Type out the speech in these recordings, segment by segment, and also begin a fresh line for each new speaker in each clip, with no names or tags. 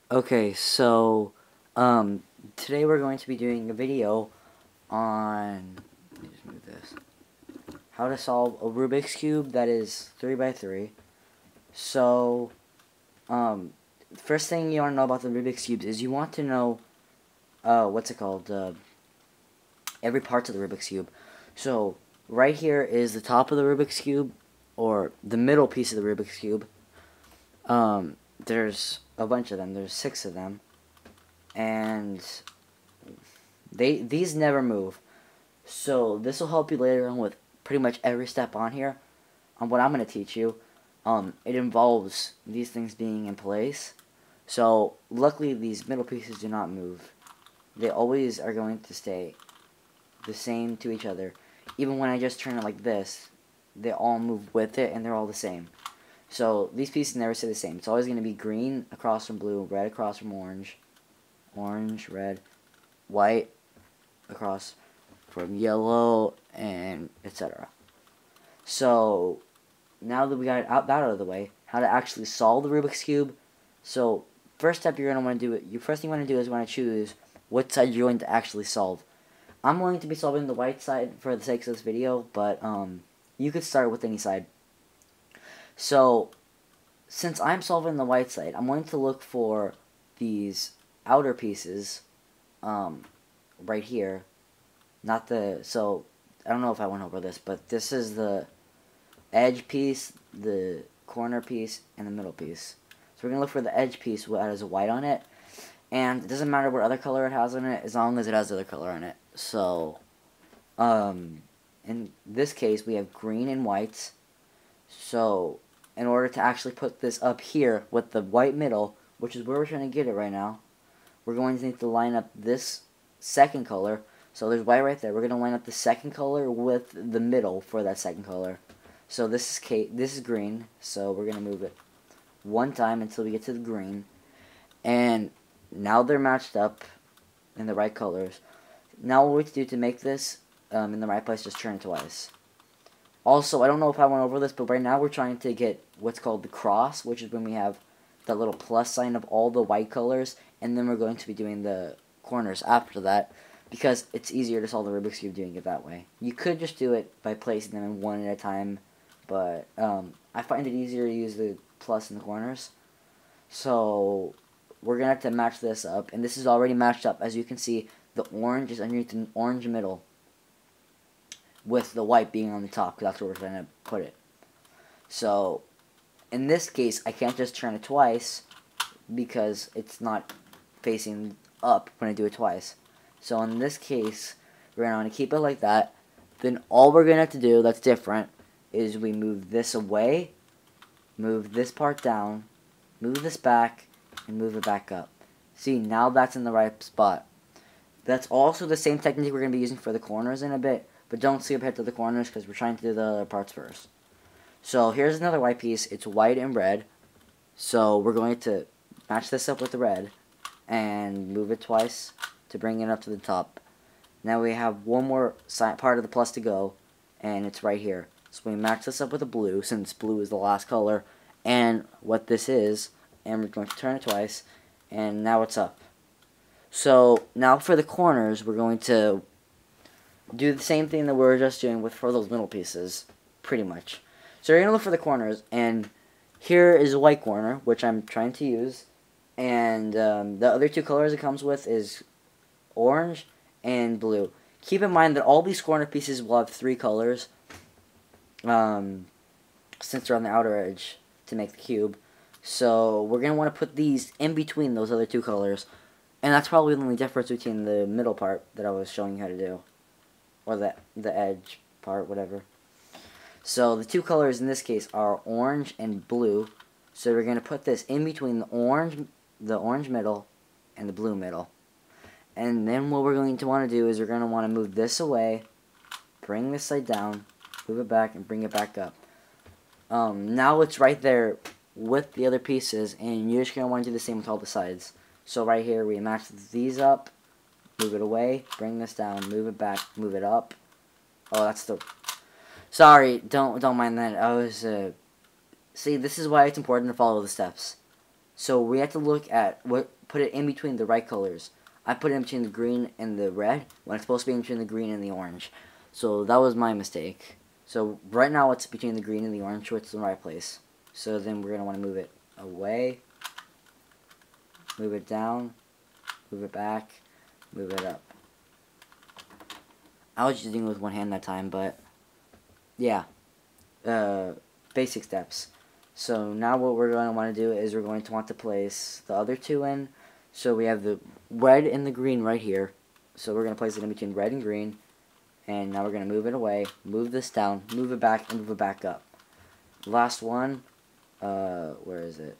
Okay, so um, today we're going to be doing a video on, let me just move this, how to solve a Rubik's Cube that is 3 by 3. So, first thing you want to know about the Rubik's Cubes is you want to know, what's it called, every part of the Rubik's Cube. So, right here is the top of the Rubik's Cube, or the middle piece of the Rubik's Cube. There's a bunch of them, there's 6 of them. And these never move. So this will help you later on with pretty much every step on here. On what I'm going to teach you, it involves these things being in place. So luckily these middle pieces do not move. They always are going to stay the same to each other. Even when I just turn it like this, they all move with it and they're all the same. So these pieces never stay the same. It's always going to be green across from blue, red across from orange, orange, red, white across from yellow, and etc. So now that we got that out of the way, how to actually solve the Rubik's Cube. So first step you're going to want to do, your first thing you want to do is you want to choose what side you're going to actually solve. I'm going to be solving the white side for the sake of this video, but you could start with any side. So since I'm solving the white side, I'm going to look for these outer pieces right here. Not the, so I don't know if I went over this, but this is the edge piece, the corner piece, and the middle piece. So we're going to look for the edge piece that has white on it. And it doesn't matter what other color it has on it, as long as it has other color on it. So, in this case, we have green and white. So, in order to actually put this up here with the white middle, which is where we're trying to get it right now, we're going to need to line up this second color. So there's white right there. We're going to line up the second color with the middle for that second color. So this is green, so we're going to move it one time until we get to the green. And now they're matched up in the right colors. Now what we have to do to make this in the right place, just turn it twice. Also, I don't know if I went over this, but right now we're trying to get what's called the cross, which is when we have that little plus sign of all the white colors, and then we're going to be doing the corners after that, because it's easier to solve the Rubik's Cube doing it that way. You could just do it by placing them in one at a time, but I find it easier to use the plus in the corners. So we're going to have to match this up, and this is already matched up. As you can see, the orange is underneath the orange middle, with the white being on the top, because that's where we're trying to put it. So in this case, I can't just turn it twice, because it's not facing up when I do it twice. So in this case, we're going to keep it like that. Then all we're going to have to do that's different is we move this away, move this part down, move this back, and move it back up. See, now that's in the right spot. That's also the same technique we're going to be using for the corners in a bit, but don't skip ahead to the corners because we're trying to do the other parts first. So here's another white piece. It's white and red. So we're going to match this up with the red and move it twice to bring it up to the top. Now we have one more part of the plus to go, and it's right here. So we match this up with the blue, since blue is the last color, and what this is, and we're going to turn it twice, and now it's up. So now for the corners, we're going to do the same thing that we were just doing for those middle pieces, pretty much. So you're going to look for the corners, and here is a white corner, which I'm trying to use, and the other two colors it comes with is orange and blue. Keep in mind that all these corner pieces will have 3 colors, since they're on the outer edge to make the cube. So we're going to want to put these in between those other 2 colors, and that's probably the only difference between the middle part that I was showing you how to do, or the edge part, whatever. So the 2 colors in this case are orange and blue. So we're going to put this in between the orange middle and the blue middle. And then what we're going to want to do is we're going to want to move this away, bring this side down, move it back, and bring it back up. Now it's right there with the other pieces, and you're just going to want to do the same with all the sides. So right here, we match these up, move it away, bring this down, move it back, move it up. Oh, that's the... Sorry, don't mind that. I was, see, this is why it's important to follow the steps. So we have to look at put it in between the right colors. I put it in between the green and the red when it's supposed to be in between the green and the orange. So that was my mistake. So right now it's between the green and the orange, so it's in the right place. So then we're going to want to move it away, move it down, move it back, move it up. I was just doing it with one hand that time, but yeah, basic steps. So now what we're going to want to do is we're going to want to place the other two in. So we have the red and the green right here. So we're going to place it in between red and green. And now we're going to move it away, move this down, move it back, and move it back up. Last one, where is it?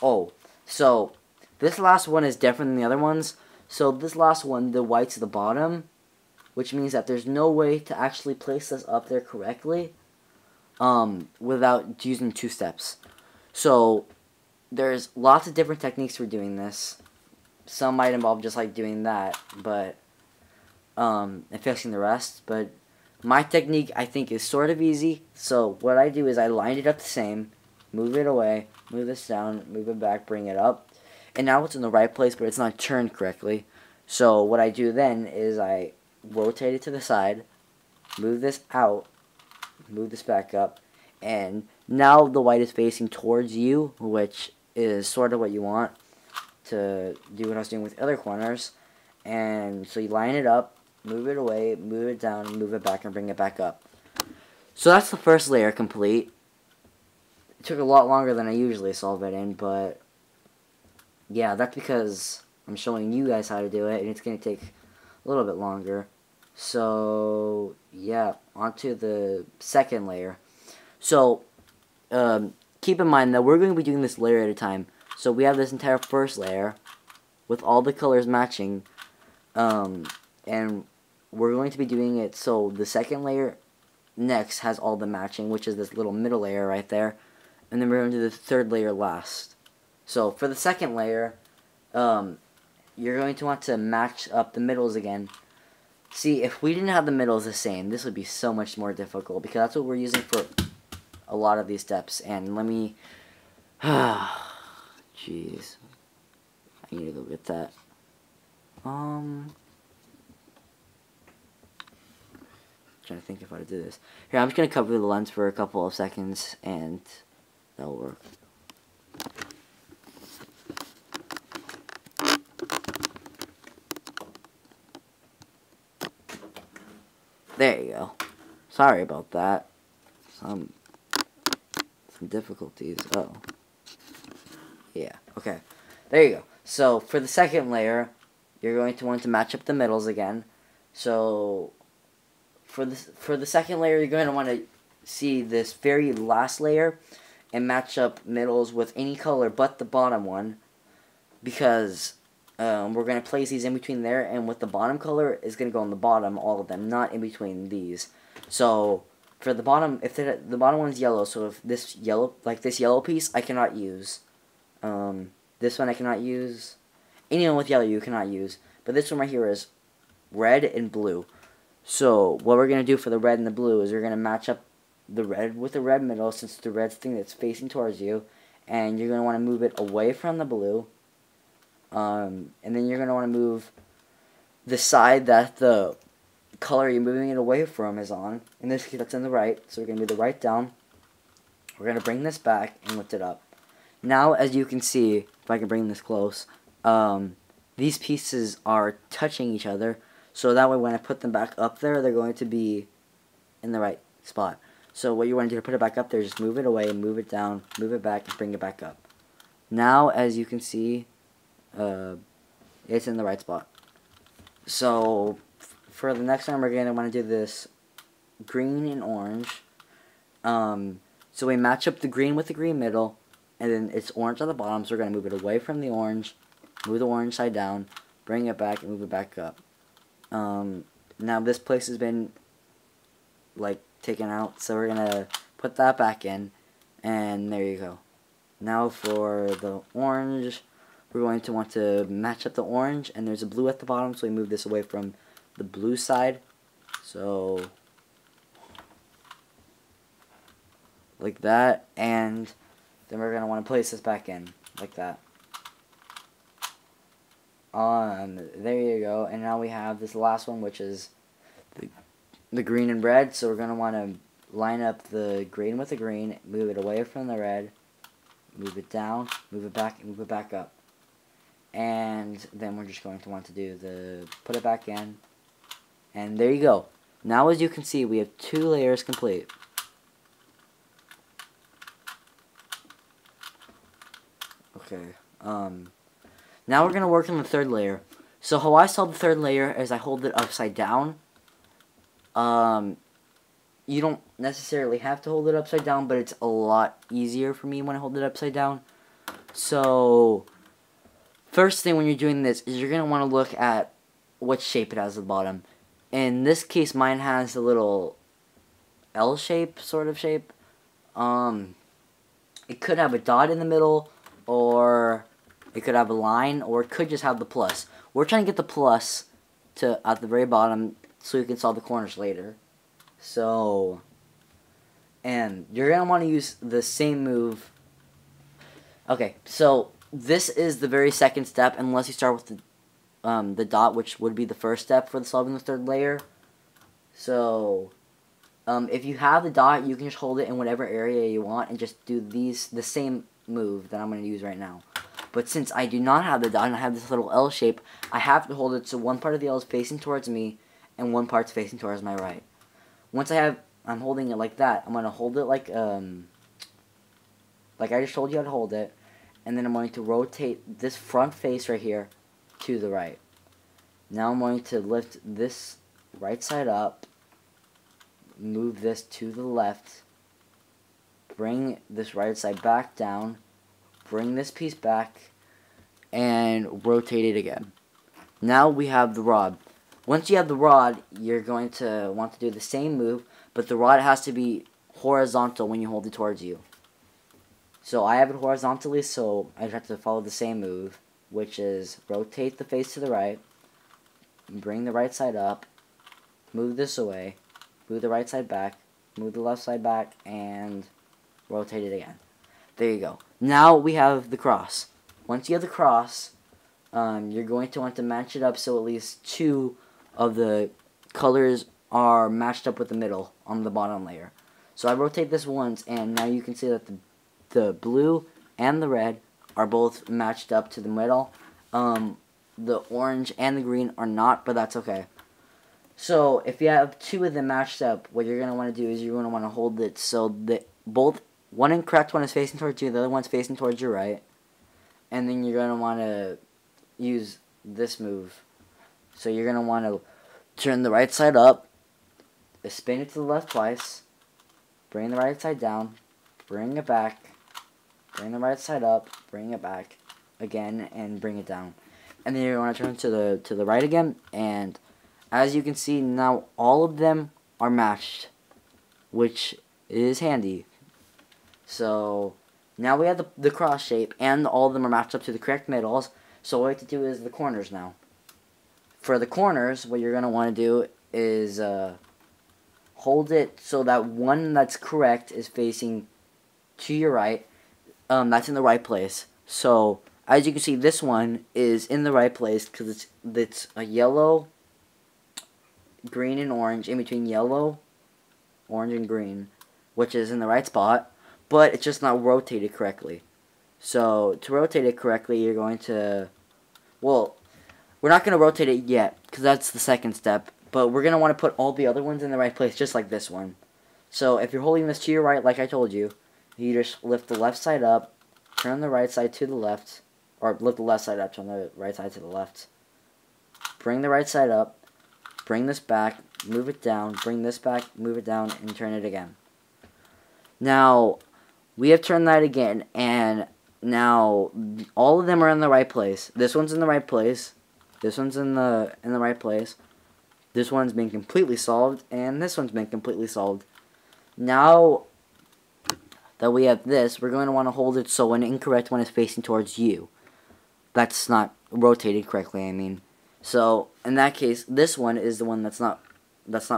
Oh, so this last one is different than the other ones. So this last one, the white's the bottom, which means that there's no way to actually place this up there correctly without using 2 steps. So there's lots of different techniques for doing this. Some might involve just like doing that, but and fixing the rest. But my technique, I think, is sort of easy. So what I do is I lined it up the same, move it away, move this down, move it back, bring it up, and now it's in the right place, but it's not turned correctly. So what I do then is I rotate it to the side, move this out, move this back up, and now the white is facing towards you, which is sort of what you want to do what I was doing with other corners. And so you line it up, move it away, move it down, move it back, and bring it back up. So that's the first layer complete. It took a lot longer than I usually solve it in, but yeah, that's because I'm showing you guys how to do it, and it's going to take a little bit longer. So yeah, onto the second layer. So keep in mind that we're going to be doing this layer at a time. So we have this entire first layer with all the colors matching, and we're going to be doing it so the second layer next has all the matching, which is this little middle layer right there, and then we're going to do the third layer last. So for the second layer, you're going to want to match up the middles again. See, if we didn't have the middles the same, this would be so much more difficult, because that's what we're using for a lot of these steps. And let me... Jeez. I need to go get that. Trying to think of how to do this. Here, I'm just going to cover the lens for a couple of seconds, and that'll work. There you go. Sorry about that. Some difficulties. Oh. Yeah, okay. There you go. So, for the second layer, you're going to want to match up the middles again. So, for the second layer, you're going to want to see this very last layer and match up middles with any color but the bottom one, because we're going to place these in between there, and with the bottom color is going to go on the bottom, all of them, not in between these. So for the bottom, if the bottom one's yellow, so if this yellow, like this yellow piece, I cannot use. This one I cannot use. Anyone with yellow you cannot use. But this one right here is red and blue. So what we're going to do for the red and the blue is we're going to match up the red with the red middle, since the red's thing that's facing towards you, and you're going to want to move it away from the blue. And then you're going to want to move the side that the color you're moving it away from is on. In this case, that's in the right. So we're going to move the right down. We're going to bring this back and lift it up. Now, as you can see, if I can bring this close, these pieces are touching each other. So that way when I put them back up there, they're going to be in the right spot. So what you want to do to put it back up there is just move it away, move it down, move it back, and bring it back up. Now, as you can see, it's in the right spot. So for the next time, we're going to want to do this green and orange. So we match up the green with the green middle, and then it's orange on the bottom, so we're going to move it away from the orange, move the orange side down, bring it back, and move it back up. Now this place has been, like, taken out, so we're going to put that back in, and there you go. Now for the orange, we're going to want to match up the orange, and there's a blue at the bottom, so we move this away from the blue side, so like that, and then we're going to want to place this back in. like that. There you go. And now we have this last one, which is the green and red. So we're going to want to line up the green with the green, move it away from the red, move it down, move it back, and move it back up. And then we're just going to want to do put it back in. And there you go. Now as you can see, we have 2 layers complete. Okay. Now we're going to work on the 3rd layer. So how I solve the 3rd layer is I hold it upside down. You don't necessarily have to hold it upside down, but it's a lot easier for me when I hold it upside down. So first thing when you're doing this is you're going to want to look at what shape it has at the bottom. In this case, mine has a little L shape, sort of shape. It could have a dot in the middle, or it could have a line, or it could just have the plus. We're trying to get the plus at the very bottom so we can solve the corners later. So, and you're going to want to use the same move. Okay, so this is the very second step, unless you start with the dot, which would be the first step for solving the 3rd layer. So, if you have the dot, you can just hold it in whatever area you want and just do the same move that I'm going to use right now. But since I do not have the dot and I have this little L shape, I have to hold it so one part of the L is facing towards me and one part's facing towards my right. Once I'm holding it like that, I'm going to hold it like I just told you how to hold it, and then I'm going to rotate this front face right here to the right. Now I'm going to lift this right side up, move this to the left, bring this right side back down, bring this piece back, and rotate it again. Now we have the rod. Once you have the rod, you're going to want to do the same move, but the rod has to be horizontal when you hold it towards you. So I have it horizontally, so I have to follow the same move, which is rotate the face to the right, bring the right side up, move this away, move the right side back, move the left side back, and rotate it again. There you go. Now we have the cross. Once you have the cross, you're going to want to match it up so at least 2 of the colors are matched up with the middle on the bottom layer. So I rotate this once, and now you can see that the blue and the red are both matched up to the middle. The orange and the green are not, but that's okay. So if you have 2 of them matched up, what you're going to want to do is you're going to want to hold it so that one incorrect one is facing towards you, the other one's facing towards your right. And then you're going to want to use this move. So you're going to want to turn the right side up, spin it to the left twice, bring the right side down, bring it back, bring the right side up, bring it back again, and bring it down. And then you're going to turn to the right again, and as you can see, now all of them are matched, which is handy. So now we have the cross shape, and all of them are matched up to the correct middles. So what we have to do is the corners now. For the corners, what you're going to want to do is hold it so that one that's correct is facing to your right. That's in the right place. So as you can see, this one is in the right place because it's a yellow, green, and orange in between yellow, orange, and green, which is in the right spot, but it's just not rotated correctly. So to rotate it correctly, you're going to, well, we're not going to rotate it yet because that's the second step, but we're going to want to put all the other ones in the right place just like this one. So if you're holding this to your right, like I told you, you just lift the left side up, turn the right side to the left, or lift the left side up, turn the right side to the left. Bring the right side up, bring this back, move it down, bring this back, move it down, and turn it again. Now, we have turned that again, and now all of them are in the right place. This one's in the right place, this one's in the right place, this one's been completely solved, and this one's been completely solved. Now that we have this, we're going to want to hold it so an incorrect one is facing towards you. That's not rotated correctly, I mean. So, in that case, this one is the one that's not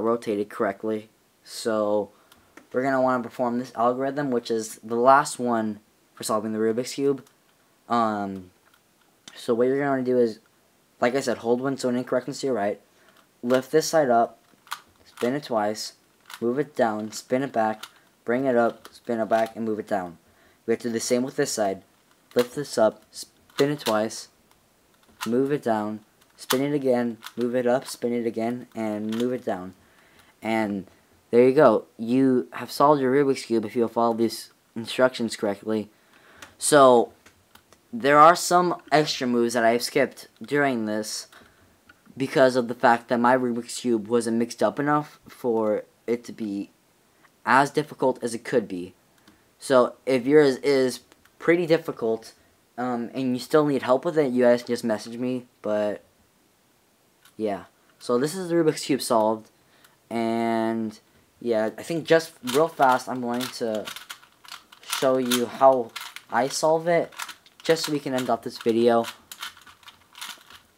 rotated correctly. So, we're going to want to perform this algorithm, which is the last one for solving the Rubik's Cube. So what you're going to do is, like I said, hold one so it incorrectness to your right. Lift this side up, spin it twice, move it down, spin it back, bring it up, spin it back, and move it down. We have to do the same with this side. Lift this up, spin it twice, move it down, spin it again, move it up, spin it again, and move it down. And there you go. You have solved your Rubik's Cube if you follow these instructions correctly. So, there are some extra moves that I have skipped during this because of the fact that my Rubik's Cube wasn't mixed up enough for it to be as difficult as it could be. So, if yours is pretty difficult, and you still need help with it, you guys can just message me, but, yeah. So, this is the Rubik's Cube solved, and, yeah, I think just real fast, I'm going to show you how I solve it, just so we can end off this video.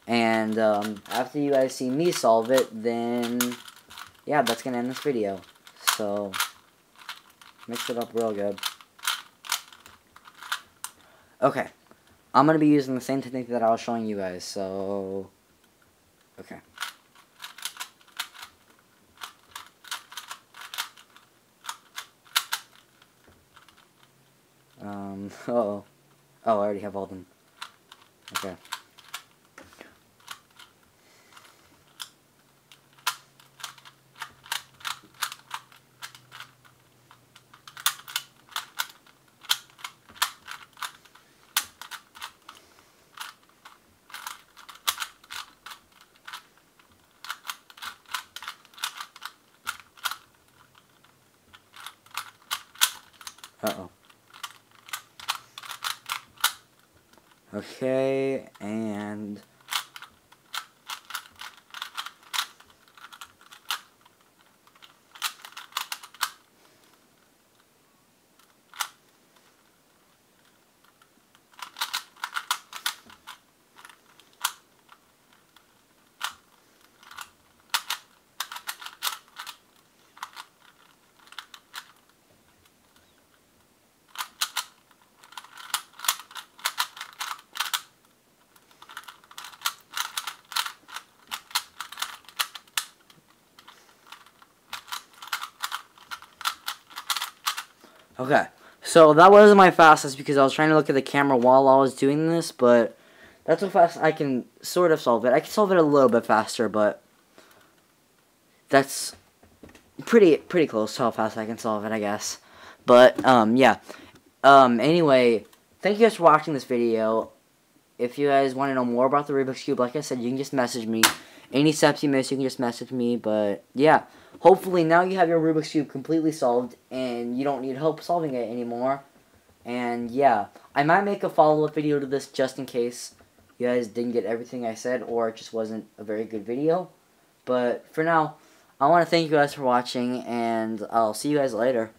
And after you guys see me solve it, then yeah, that's gonna end this video. So mix it up real good. Okay, I'm gonna be using the same technique that I was showing you guys. So okay. Uh-oh. Oh, I already have all of them. Okay. Uh-oh. Okay, and okay, so that wasn't my fastest because I was trying to look at the camera while I was doing this, but that's how fast I can sort of solve it. I can solve it a little bit faster, but that's pretty close to how fast I can solve it, I guess. But, yeah. Anyway, thank you guys for watching this video. If you guys want to know more about the Rubik's Cube, like I said, you can just message me. Any steps you miss, you can just message me. But, yeah. Hopefully, now you have your Rubik's Cube completely solved, and you don't need help solving it anymore. And, yeah. I might make a follow-up video to this just in case you guys didn't get everything I said, or it just wasn't a very good video. But, for now, I want to thank you guys for watching, and I'll see you guys later.